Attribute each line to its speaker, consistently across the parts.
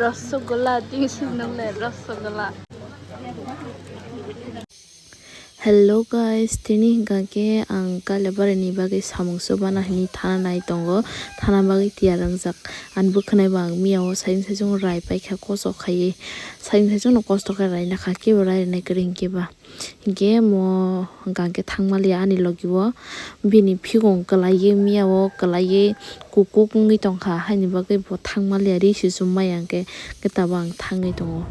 Speaker 1: Rasgulla, this is rasgulla. Hello guys, tini hingke ang kalebare ni bagi samung sobana ni thana nai tongo thana bagi tiarangjak an bukhnai bang miao sain sajung rai paikha koso khai sain sajung no kosto kha rai na kha ke rai nai kring ke ba hingke mo hingke thangmali ani logiwo bini phigong kalai miao kalai kukuk ngi tongkha haini bagi bo thangmali ri si sumai angke ketabang thangai tongo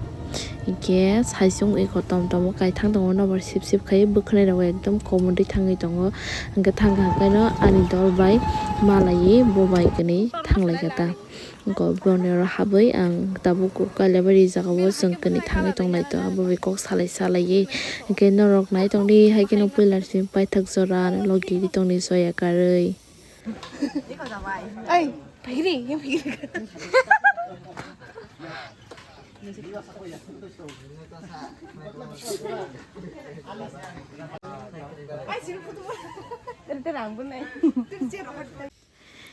Speaker 1: hingke saisung eko tom kai thang tongo nobar sip khai bukhnai raw ekdom komodai thangai tongo hingke thangka kaino ani dol bai malai bobai kini thanglai kata ko bonero habai ang tabuku kalebari jagao jeng kini thangai tonglai to abobai kok salai hingke norok nai tongdi haikeno pilar sim pai thak jora logi ri tongni soya karoi ai phigri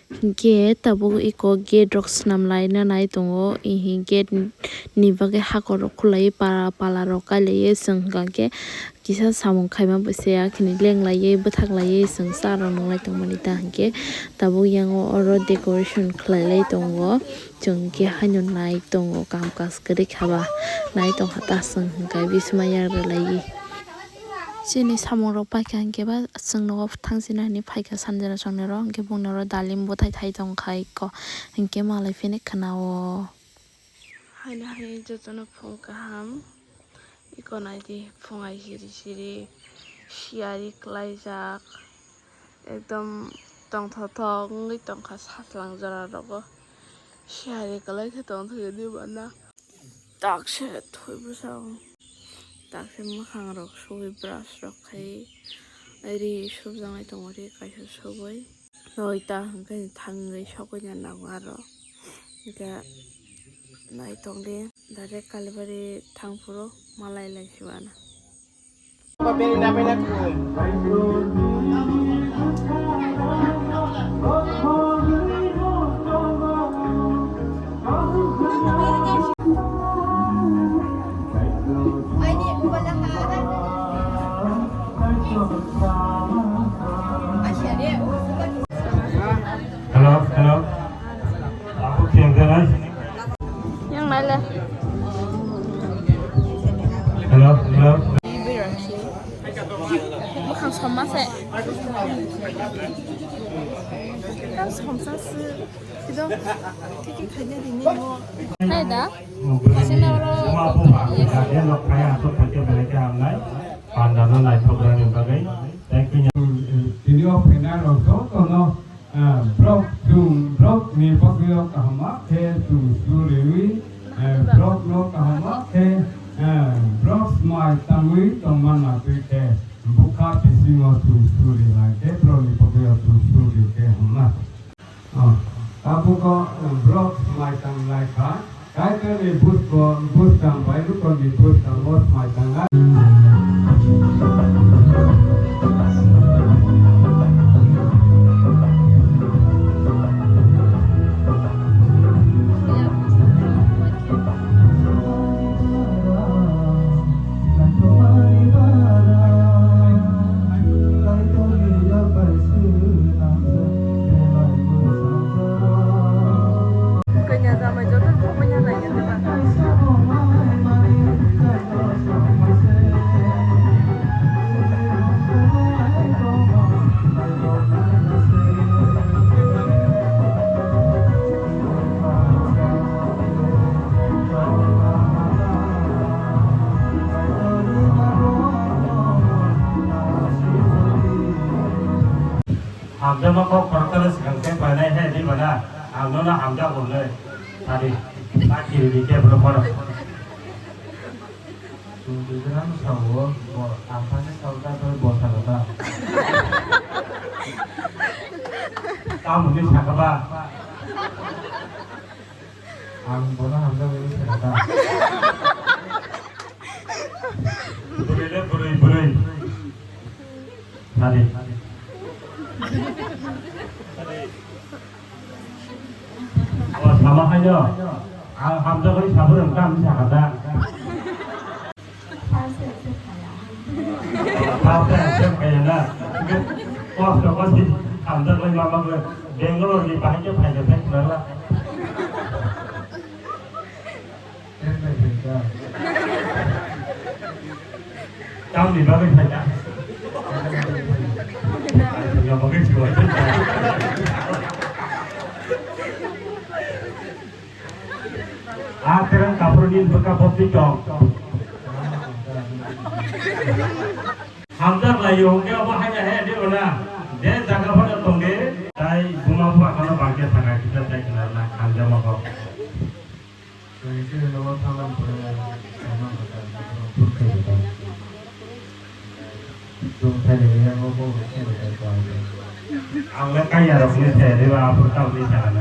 Speaker 1: Gate tabu iko gate rocks namlai na nai tongo ihi gate ni bage hakor khulai para pala rokalei sengkake kisa samung khaima bseya khini lenglai bthaklai seng saro nonglai tongmani ta hingke tabu yango oro decoration khlailai tongo chungke haino nai tongo kamkas kri khaba nai tong hata seng hingkai bismaya relai chini samung rok paikha hingke ba sengno thangsina ni phaikha sanjana songnero hingke bungnero dalim bothai thai tongkhai ko hingke malai phine khnao haina hai jotono phong kaham iko naidi phongai siri siari klaijak ekdom tongthok ngi tongkha satlang jora rogo siari klai khe tongthok di bana takse thoibusang takse makhang rok subi brush rok khai ri subjangai tongori kaisa subai noita hingke thangai sokoi na nagaro hingke nai tongde direct kalebari thangpuro malai laisiwana
Speaker 2: Hello. Aku tiang
Speaker 1: yang nale
Speaker 2: Hello.
Speaker 1: makhang somase kan somsas itu kiki khanya dini mo naida sina ro
Speaker 2: Dia lok kaya atau pakai mereka online. Pandangan naik program yang bagai. Video final also kono blog ni pagyo kahama ke suri blog no kahama ke blog smart tamui tomana ke buka pisimo suri la ke blog ni pagyo suri ke hama abu ko blog smart tamai ka kai ke ni bus tam bai lu ko ni bus tam bos smart tanga hamjak ko korkar sangke panai hai di mana hamno na hamjak bolne tadi lagi di ke belum pada Tujuan sawo apa sih sauda tuh bosan kata kamu ini siapa pak Angkona hamjak ini siapa buri
Speaker 3: thani oh sama aja hamzak ini sabar engkau bisa kata Pasal kayaknya oh coba sih hamzak ini mama gue Bangalore di pakai lah Kamu di bawah saja. Yang mungkin juga. Akhirnya kapurin berkapot dicok. Hamzak lah yung kaya apa hanya dia mana. Dia jaga pada tongge. Saya bunga buat kalau bangkit sangat kita saya kenal lah Hamzak apa. Jadi lewat tangan sama Chúng thay vì em có cái này còn ông cái cây nhà độc như thế đi vào phun tao đi chả nữa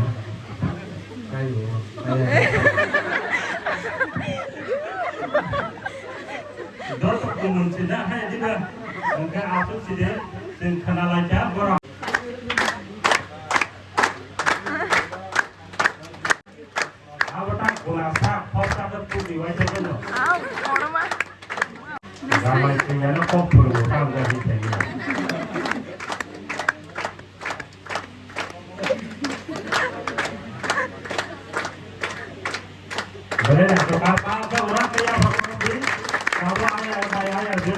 Speaker 3: cây gì đó là cùng mình xin đã hay chứ nữa cái áo chút gì đấy xin khăn lại chả có rồi áo bắt tay của là sao phong sao đất cũng đi quay cho cái nữa áo còn đâu mà Ramai tinggal nak kopul, orang dah di sini. Boleh nak tukar apa orang kaya apa ni? Kalau ayah je.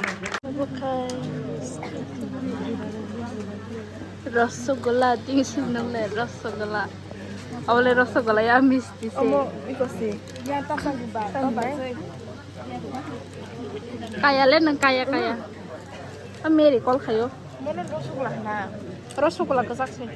Speaker 1: Rosogala, tinggi nolai rosogala. Awalnya rosogala ya misti sih.
Speaker 4: Omo, ikut sih. Ya tak lagi bah, tak bah.
Speaker 1: Kaya len kaya. Ameri kol kayo.
Speaker 4: Mana rosogala na? Rosogala kesak sih.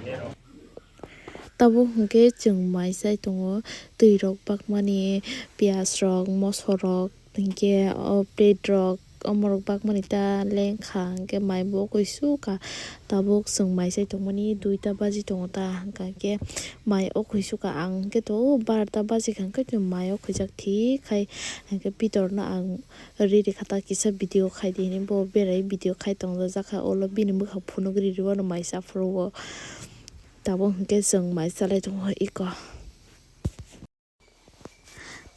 Speaker 1: Tabo hingke jeng mai sai tongo tui rok bakmani Piyes rok moso rok hingke update rok omorok bakmani ta leng khang ke mai bo koisu ka tabok sung mai sai tongmani 2ta baji tongo ta hangka ke mai o koisu ka ang ke to 12ta baji khang ke mai o khojak thi khai hangke pitor na ang ri khata kisa video khai de ni bo berai video khai tong jakha olo bini mukha phunugri riwa no mai sa fro Tabo hingke jeng mai salai tongo iko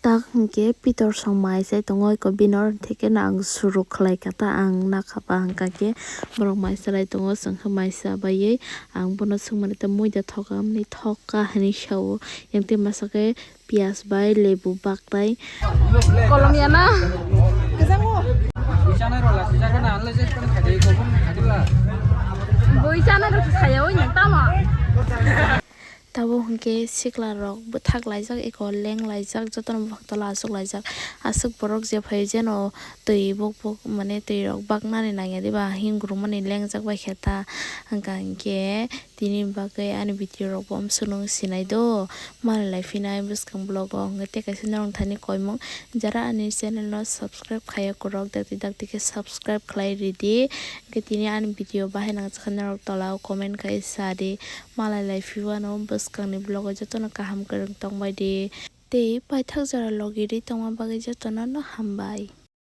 Speaker 1: tak hingke pitor song mai sai tongo iko binor theke na ang suru khlai kata ang nakapa hangka ke borok mai salai tongo jengkha mai sabai ang bono sungmani ta muida thokamni thoka hani shau yangte masake Piyes bai lebu baktai kolomyana
Speaker 4: Kesango.
Speaker 5: Sana rola sisa kana anle je kan khade ko pun khadila
Speaker 1: boisana ro khayau nyantama Tabo hingke sikla rok buthak laijak eko leng laijak joton bhaktala asuk laijak asuk borok je phai jeno tui bok mane tui rok baknani nange diba hingru mani lengjak bai kheta hangka hingke tini bagai ani video rok bom sunung sinai do mane lai finai buskang blog hingke te kaisa norok thani koimung jara ani channel no subscribe khaya korok dakti ke subscribe khlai rwdi hingke tini ani video bahai nang chakha norok tola comment kai sadi malai lai fiwano buskangni blog jotono kaham korong tongbai de tei paithak jara logi ri tongma bagai jotono no hambai